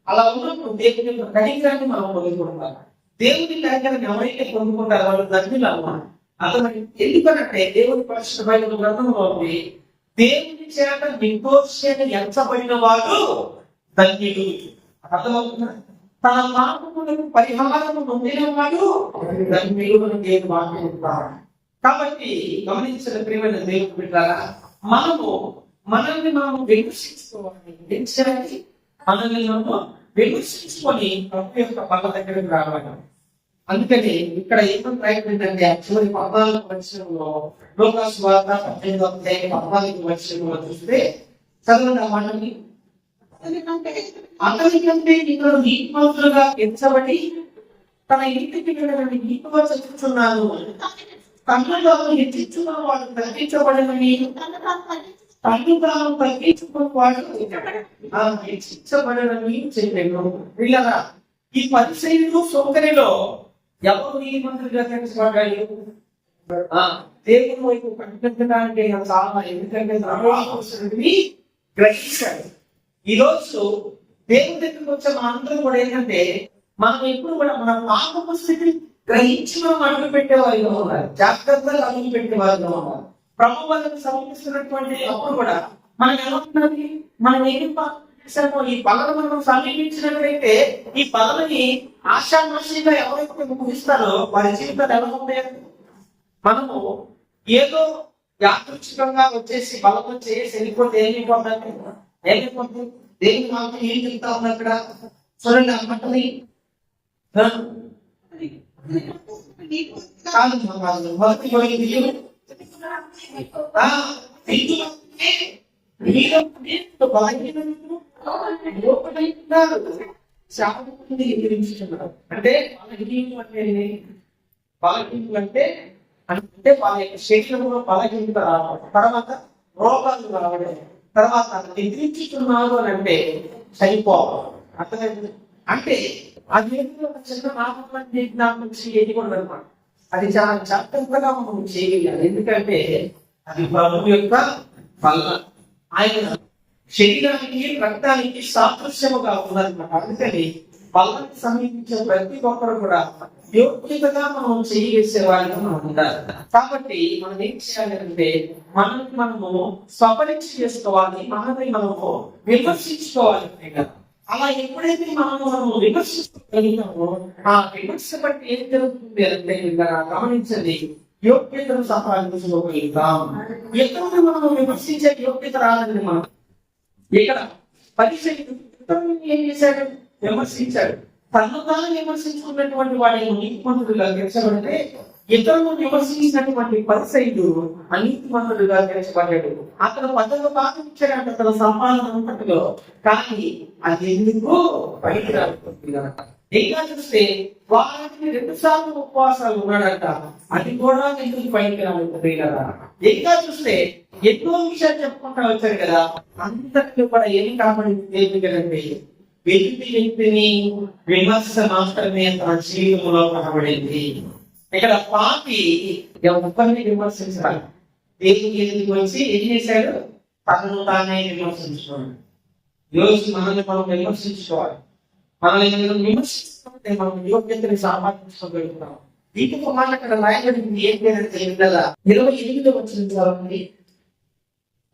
అలా ఉన్నప్పుడు దేవుని యొక్క కనికరాన్ని మనం పొందుకుంటాం. దేవుని కనికరాన్ని ఎవరైతే పొందుకుంటారో వాళ్ళు ధన్యులు అన్నమాట. అతను ఎందుకనంటే దేవుని పరిశుద్ధమైన గ్రంథంలో ఉంది, దేవుని చేత నిర్దోషాన్ని ఎంచబడిన వాడు ధన్యుడు. అర్థమవుతున్నా? తన పాపములకు పరిహారము పొందిన వాడు ధన్యుడు అని దేవుని వాక్యం. కాబట్టి గమనించిన ప్రియమైన దేవుని బిడ్డలారా, మనము మనల్ని మనం విమర్శించుకోవాలి. ఏం చేయాలి? మనల్ని మనం విమర్శించుకొని ప్రభు యొక్క బల్ల దగ్గరకు రావాలి. అందుకని ఇక్కడ ఏమని ప్రయత్నించంటే యాక్చువల్లీ 14వ వచనంలో లోకాసు వార్త 18వ అధ్యాయం 14వ వచనంలో చూస్తే చదవండి ఆ మాటని. అతనికంటే ఇతడు నీతిమంతులుగా ఎంచబడి తన ఇంటికి వెళ్ళని నీతిగా చెప్తున్నాను. తనను తాను హెచ్చించుకున్న వాడు తగ్గించబడనని, తనను తాను తగ్గించుకున్న వాడు హెచ్చించబడనని చెప్పాను. వీళ్ళరా ఈ పరిచయులు సోదరిలో ఎవరు నీతిమంతులుగా తెలుసుకోవాలి? దేవుని వైపు కనిపించడానికి చాలా, ఎందుకంటే గ్రహించాడు. ఈ రోజు దేవుని దగ్గరికి వచ్చే మనందరం కూడా ఏంటంటే మనం ఎప్పుడు కూడా మన పాపపు స్థితిని గ్రహించి మనం అడుగు పెట్టేవారిగా ఉన్నారు, జాగ్రత్తగా అడుగు పెట్టేవారిగా ఉన్నారు. ప్రభు వాళ్ళని సమీపిస్తున్నటువంటి అప్పుడు కూడా మనం ఎలా ఉన్నది, మనం ఏం పాపం చేశామో ఈ బలను మనం సమీపించినట్లయితే ఈ బలని ఆశామాషిగా ఎవరైతే ముగిస్తారో వారి జీవితాలు ఎలా ఉంటాయి? మనము ఏదో యాదృచ్ఛికంగా వచ్చేసి బలం వచ్చేసి వెళ్ళిపోతే ఏమైపోతుంది? దేవుని మాత్రం ఏం చెప్తా ఉంది అక్కడ చూడండి. ఆ బట్టని అంటే బలహీనులు అంటే వాళ్ళ యొక్క శరీరంలో బలహీనత రావడం, తర్వాత రోగాలు రావడం, తర్వాత నిద్రించుతున్నారు అని అంటే చనిపోవడం. అర్థమైంది? అంటే అది ఒక చిన్న నామం చేయకూడదు అనమాట. అది చాలా జాగ్రత్తగా మనం చేయగలిగాలి. ఎందుకంటే అది ప్రభు యొక్క వల్ల ఆయన శరీరానికి రక్తానికి సాదృశ్యముగా ఉన్నదన్నమాట. అందుకని బలాన్ని సమీపించే ప్రతి ఒక్కరు కూడా యోగ్యతగా మనం చేయగలిసే వారిగా మనం ఉండాలి. కాబట్టి మనం ఏం చేయాలంటే మనల్ని మనము స్వపరీక్ష చేసుకోవాలి, మనల్ని మనము విమర్శించుకోవాలి కదా. అలా ఎప్పుడైతే మనము విమర్శించగలుగుతామో ఆ విమర్శ బట్టి ఏం జరుగుతుంది అంటే గమనించండి, యోగ్యతను సంపాదించుకోగలుగుతాం. ఇతరులను మనం విమర్శించే యోగ్యత రాదండి. మనం ఇక్కడ పరిచయం ఏం చేశాడు? విమర్శించాడు. తను తాను విమర్శించుకున్నటువంటి వాడిని నీతిమంతుడుగా తీర్చబడితే ఇతరులను విమర్శించినటువంటి పరిసయుడు అనీతిమంతుడుగా తీర్చబడ్డాడు. అతను 10వ భాగం ఇచ్చాడంట తన సంపాదన అంతటిలో, కానీ అది ఎందుకు బయట రాకపోతుంది. ఇంకా చూస్తే వారానికి 2 సార్లు ఉపవాసాలు ఉన్నాడంట, అది కూడా ఎందుకు బయటకు రాకపోతుంది కదా. ఇంకా చూస్తే ఎన్నో విషయాలు చెప్పుకుంటా వచ్చాడు కదా, అందరికీ కూడా ఏం కాపాడింది కదండి? వ్యక్తిని విమర్శ మాత్రమే తన జీవితంలో కనబడింది. ఇక్కడ పాపి ఎవరిని విమర్శించాలి, దేవునికి ఎదుటి వచ్చి ఏం చేశాడు? తనను తానే విమర్శించుకోవాలి. ఈరోజు మనల్ని మనం విమర్శించుకోవాలి. మనల్ని విమర్శించుకుంటే మనం యోగ్యతని సంపాదించుకోగలుగుతాం. ఇంకొక మాట అక్కడ రాయబడింది ఏం పేరంటే 28వ వచనం చదవండి.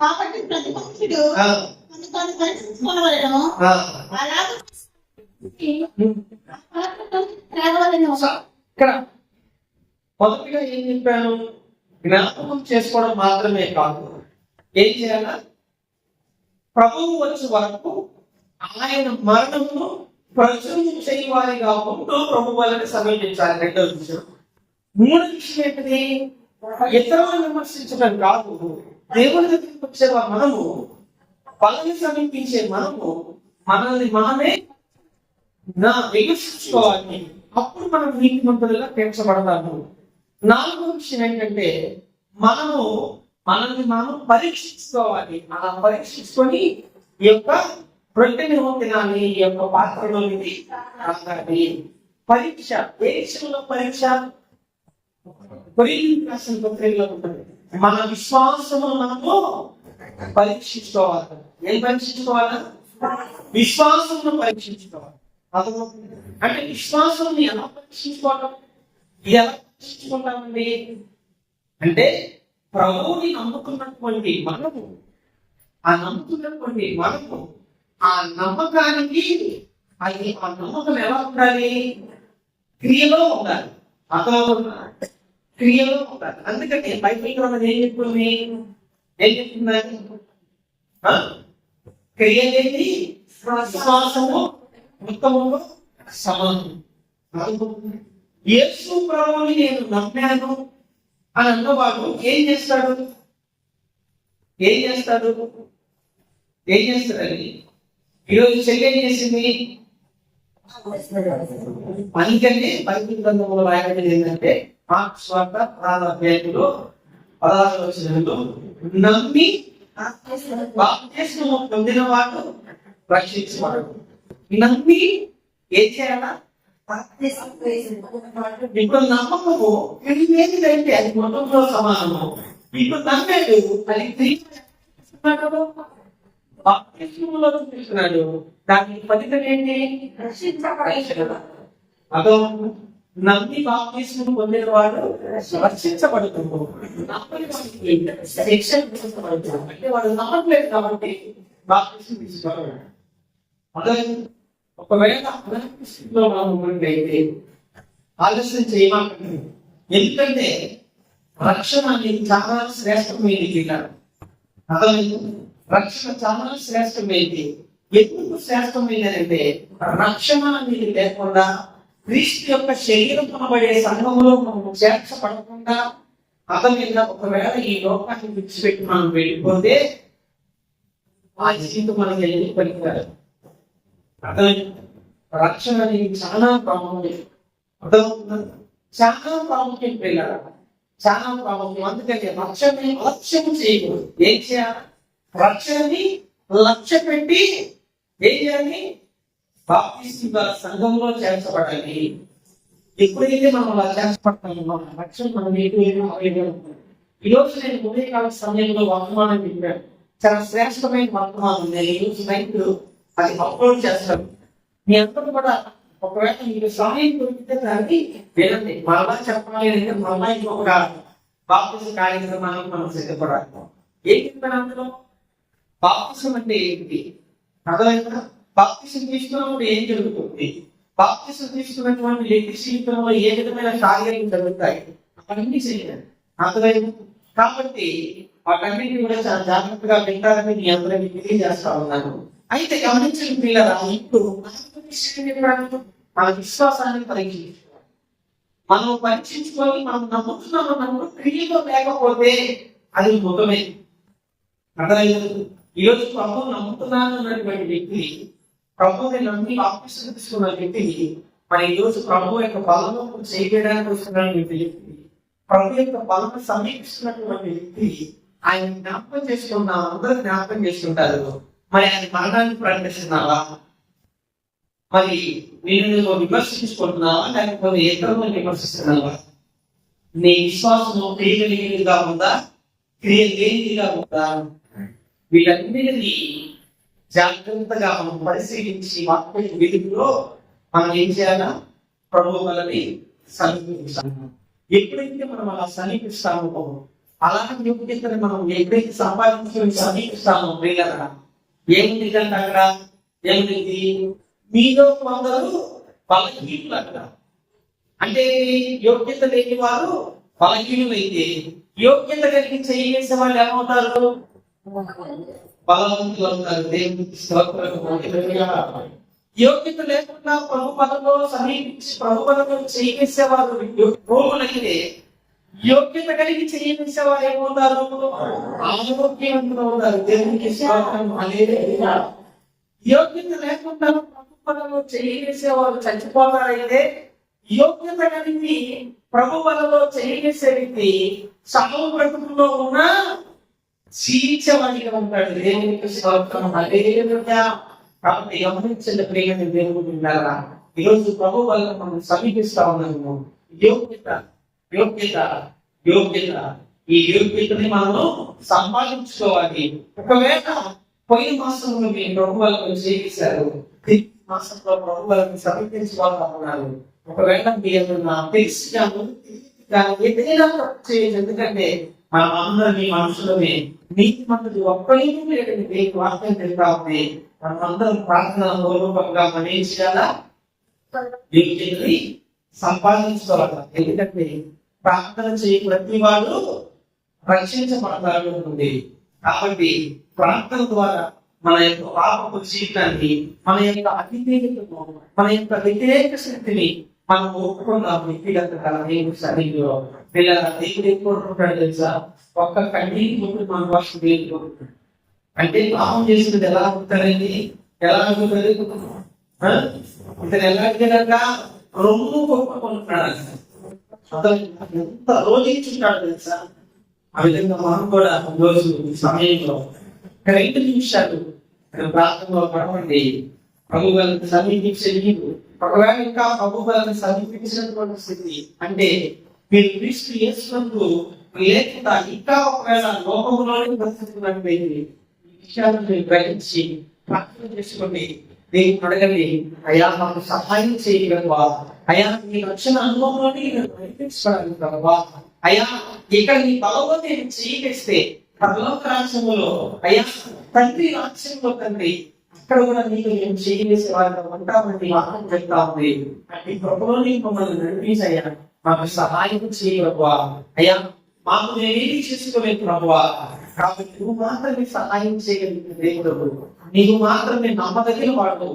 కాబట్టి ప్రతి మనుషుడు తాను పరీక్షించుకోవలను, ఇక్కడ మొదటిగా ఏం చెప్పాను? జ్ఞాపకం చేసుకోవడం మాత్రమే కాదు, ఏం చేయాలా? ప్రభువు వచ్చే వరకు ఆయన మరణమును ప్రచురణ చేయవారిగా ఉంటూ ప్రభు వాళ్ళని సమీపించాలి. 2వ విషయం. 3వ విషయం ఏంటిది? ఇతరులను విమర్శించడం కాదు, దేవుని దగ్గరికి వచ్చే మనము వాళ్ళని సమీపించే మనము మనల్ని మనమే విమర్శించుకోవాలి. అప్పుడు మనం నీతిమంతులుగా తీర్చబడతాము. 4వ విషయం ఏంటంటే మనము మనల్ని మనం పరీక్షించుకోవాలి. అలా పరీక్షించుకొని ఈ యొక్క రొట్టెని తినాలి, ఈ యొక్క పాత్రలో తాగాలి. పరీక్ష ఏ విషయంలో? పరీక్ష రాసిన పత్రికలో ఉంటుంది. మన విశ్వాసము మనము పరీక్షించుకోవాలి. ఏం పరీక్షించుకోవాలా? విశ్వాసమును పరీక్షించుకోవాలి. అంటే విశ్వాసం ఎలా పరీక్షించుకోవడం? ఇది ఎలా పరీక్షించుకుంటామండి అంటే ప్రభువుని నమ్ముకున్నటువంటి మనము ఆ నమ్మకానికి అది ఆ నమ్మకం ఎలా ఉండాలి? క్రియలో ఉండాలి. క్రియలో ఉండాలి. అందుకని బైబిల్ ఏం చెప్తుంది? క్రియ లేని విశ్వాసము ఉత్తమము సమానం. యేసు ప్రభువుని నేను నమ్మాను అని అన్నవాడు ఏం చేస్తాడు? ఏం చేస్తాడని ఈరోజు చెల్లి ఏం చేసింది? అందుకని బైబిల్ గ్రంథంలో రాయబడింది ఏంటంటే మార్క్స్ వార్త 16 వచనంలో నమ్మి బాప్తిస్మము పొందినవాడు రక్షించబడు. నమ్మి ఏం చేయాలా? ఇప్పుడు నమ్మకము ఏంటంటే అది మొత్తంలో సమానము. ఇప్పుడు నమ్మాడు, అది బాప్తిస్మములో చూపిస్తున్నాడు. దానికి ఫలితం ఏంటి? అదో నమ్మి బాప్తిస్మం పొందిన వాడు రక్షించబడుతుంది. అంటే వాడు నమ్మట్లేదు కాబట్టి బాప్తిస్మం తీసుకోవాలి. అదే ఒకవేళ స్థితిలో మనం ఉన్నట్లయితే ఆలస్యం చేయమంటుంది. ఎందుకంటే రక్షణ అనేది చాలా శ్రేష్టమైనది. రక్షణ చాలా శ్రేష్టమైనది. ఎందుకు శ్రేష్టమైనదంటే రక్షణ అనేది లేకుండా క్రీస్తు యొక్క శరీరం అనబడే సంఘములో మనం చేర్చబడకుండా మీద ఒకవేళ ఈ లోకాన్ని విడిచిపెట్టి మనం వెళ్ళిపోతే ఆ జీవితం మనం వెళ్ళి పనికిరాదు. రక్షణ అనేది చాలా ప్రాముఖ్యం. చాలా ప్రాముఖ్యం పిల్లలు, చాలా ప్రాముఖ్యం. అందుకని రక్షణని అలక్ష్యం చేయకూడదు. ఏం చేయాలి? రక్షణని లక్ష్య పెట్టి ఏం చేయాలి? బాప్తిస్మ సంఘంలో చేర్చబడాలి. ఎప్పుడైతే మనం అలా చేర్చబడతామో రక్షణ మనం ఈరోజు నేను ఉదయకాల సమయంలో వర్తమానం చెప్పాను. చాలా శ్రేష్టమైన వర్తమానం. నేను ఈరోజు నైట్ అది అప్లోడ్ చేస్తాను. మీ అందరూ కూడా ఒకవేళ మీకు సహాయం దొరికితే దాన్ని వినండి. మరలా చెప్పాలి అంటే మరలా ఇంకొక బాప్తిస్మ కార్యక్రమానికి మనం సిద్ధపడాలి. ఏం చెప్పాను అందులో? బాప్తిస్మ అంటే ఏంటి? అర్థమైందా? బాప్తిస్మ తీసుకున్నప్పుడు ఏం జరుగుతుంది? బాప్తిస్మ తీసుకున్నటువంటి వ్యక్తి జీవితంలో ఏ విధమైన కార్యాలు జరుగుతాయి? అవన్నీ చేయాలి. అర్థమైంది? కాబట్టి వాటన్నిటిని కూడా చాలా జాగ్రత్తగా వింటారని మీ అందరికీ తెలియజేస్తా ఉన్నాను. అయితే గమనించండి పిల్లరా, ఇప్పుడు మన విశ్వాసాన్ని పరీక్షించుకోవాలి. మనం పరీక్షించుకొని మనం నమ్ముతున్నామన్నప్పుడు క్రియలో లేకపోతే అది మృతమే. అర్థమైంది? ఈరోజు ప్రభువు నమ్ముతున్నాను అన్నటువంటి వ్యక్తి, ప్రభువుని నమ్మి బాప్తిస్మ తీసుకున్న వ్యక్తిని మరి ఈరోజు ప్రభు యొక్క బలను చేయడానికి వస్తున్నటువంటి వ్యక్తి, ప్రభు యొక్క బలను సమీపిస్తున్నటువంటి వ్యక్తి ఆయన జ్ఞాపకం చేసుకున్నా, అందరూ జ్ఞాపకం చేసుకుంటారు. మరి ఆయన మరణాన్ని ప్రకటిస్తున్నావా? మరి నేను విమర్శించుకుంటున్నావా? లేకపోతే ఇతరులను విమర్శిస్తున్నావా? నీ విశ్వాసము క్రియగలిగినదిగా ఉందా, క్రియ లేనిదిగా ఉందా? వీటన్నిటినీ జాగ్రత్తగా మనం పరిశీలించి వాక్య వెలుగులో మనం ఏం చేయాలా? ప్రభు వలని సమీపిస్తాము. ఎప్పుడైతే మనం అలా సమీపిస్తామో, అలాంటి యోగ్యతను మనం ఎప్పుడైతే సంపాదించుకొని సమీపిస్తామో ప్రియులారా, ఏముంది అంటే అక్కడ ఏముంది? మీలో కొందరు బలహీనులు అక్కడ. అంటే యోగ్యత లేని వారు బలహీనులు అయితే, యోగ్యత కలిగి చేసే వాళ్ళు ఏమవుతారు? బలవంతులు అవుతారు. దేవునికి స్తోత్రం. యోగ్యత లేకుండా ప్రభు పదంలో సమీపించి ప్రభు పదంలో చేసేవారు రోగులైతే, యోగ్యత కలిగి చేసేవారు ఏమవుతారు? ఆరోగ్యవంతులు అవుతారు. దేవునికి స్తోత్రం. హల్లెలూయా. యోగ్యత లేకుండా ప్రభు పదంలో చేసేవారు చచ్చిపోతారైతే, యోగ్యత కలిగి ప్రభు పదంలో చేసే వ్యక్తి సహవ బ్రతుకుల్లో ఉన్న జీవించేవాడిగా ఉంటాడు. దేవునికి స్తోత్రం. హల్లెలూయా. కాబట్టి గమనించండి ప్రియమైన దేవుడు ఉన్నారా, ఈరోజు ప్రభు వల్ల మనం సమీపిస్తా ఉన్నాము. యోగ్యత యోగ్యత యోగ్యత ఈ యోగ్యతని మనము సంపాదించుకోవాలి. ఒకవేళ పోయిన మాసంలో మీరు ప్రభు వాళ్ళకు చేశారు, మాసంలో ప్రభు వాళ్ళని సమీపించుకోవాలన్నారు. ఒకవేళ మీరు తెలిసినాము ఏదైనా చేయదు. ఎందుకంటే మన అందరినీ మనుషులమే, నీతి మంత్రులు ఒక్కరికి లేదండి. వాక్యం తెలుతా ఉంది. మనమందరం ప్రార్థన పూర్వకంగా మనిషిగా సంపాదించుకోవాలి. ఎందుకంటే ప్రార్థన చేయ ప్రతి వాడు రక్షించబడతాడు ఉంది. కాబట్టి ప్రార్థన ద్వారా మన యొక్క పాపపు జీవితాన్ని, మన యొక్క అవిధేయతను, మన యొక్క వ్యతిరేక శక్తిని మనం ఒప్పుకున్నాం. వ్యక్తిగత దేవుడు సన్నిధిలో పిల్లల దేవుడు ఎక్కువ తెలుసా, ఒక్క కంటికి ముందు మన వర్షం దేవుడు అంటే పాపం చేసినది ఎలా ఉంటారండి, ఎలా ఉంటుంది ఇతను ఎలా కనుక రొమ్ము కొనుక్కుంటున్నాడు, ఎంత రోజుంటాడు తెలుసా. ఆ విధంగా మనం కూడా రోజు సమయంలో 2 నిమిషాలు ప్రాంతంలో పడవండి. ప్రభు గారిని సమీపించండి. ఒకవేళ ఇంకా ప్రభు గారిని సమీపించినటువంటి స్థితి అంటే మీరు క్రీస్తు యేసునందు లేకుండా ఇంకా ఒకవేళ లోకంలోనే బ్రతుకుతున్నట్లయితే ఈ విషయాలను మీరు గ్రహించి ప్రార్థన చేసుకోండి. దేవుని అడగండి, అయ్యా మాకు సహాయం చేయగలవా, అయ్యా మీ రక్షణ అనుభవంలోని నడిపించగలవా, అయ్యా ఇక్కడ నీ బలంలో నేను చేయగలిస్తే పరలోక రాజ్యంలో, అయ్యా తండ్రి రాజ్యంలో తండ్రి అక్కడ కూడా నీకు నేను చేయలేసే వారిని ఉంటామని వాహనం చెప్తా ఉంది. అంటే ప్రభులో మమ్మల్ని నడిపించయ్యా, మాకు సహాయం చేయగలవా, అయ్యా మాకు నేనేది చేసుకోలేదు ప్రభువా, కాబట్టి నువ్వు మాత్రమే సహాయం చేయగలిగిన దేవుడు, నీవు మాత్రమే నమ్మదగిన వాడు,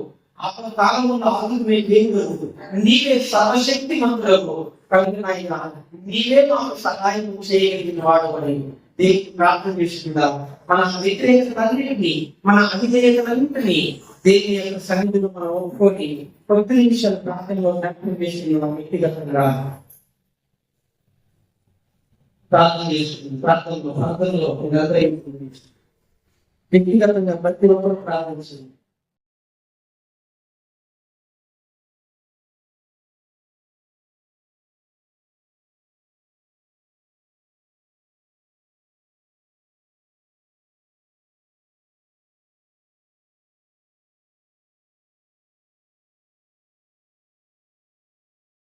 అప్పుడు కాలంలో ఆదుకునే దేవుడు, నీవే సర్వశక్తి మంత్రులకు కలిగిన నీవే మాకు సహాయం చేయగలిగిన వాడు అని దేవుడు ప్రార్థన చేసుకుందాం. మన వ్యతిరేకతలన్నింటినీ, మన అవిధేయతలన్నింటినీ దేవుని యొక్క సన్నిధిలో మనం ఒప్పుకొని 10 నిమిషాలు ప్రార్థనలో చేసుకున్నాం. వ్యక్తిగతంగా ప్రార్థన చేసుకుంది. ప్రార్థనలో వ్యక్తిగతంగా ప్రతి ఒక్కరు ప్రార్థించింది.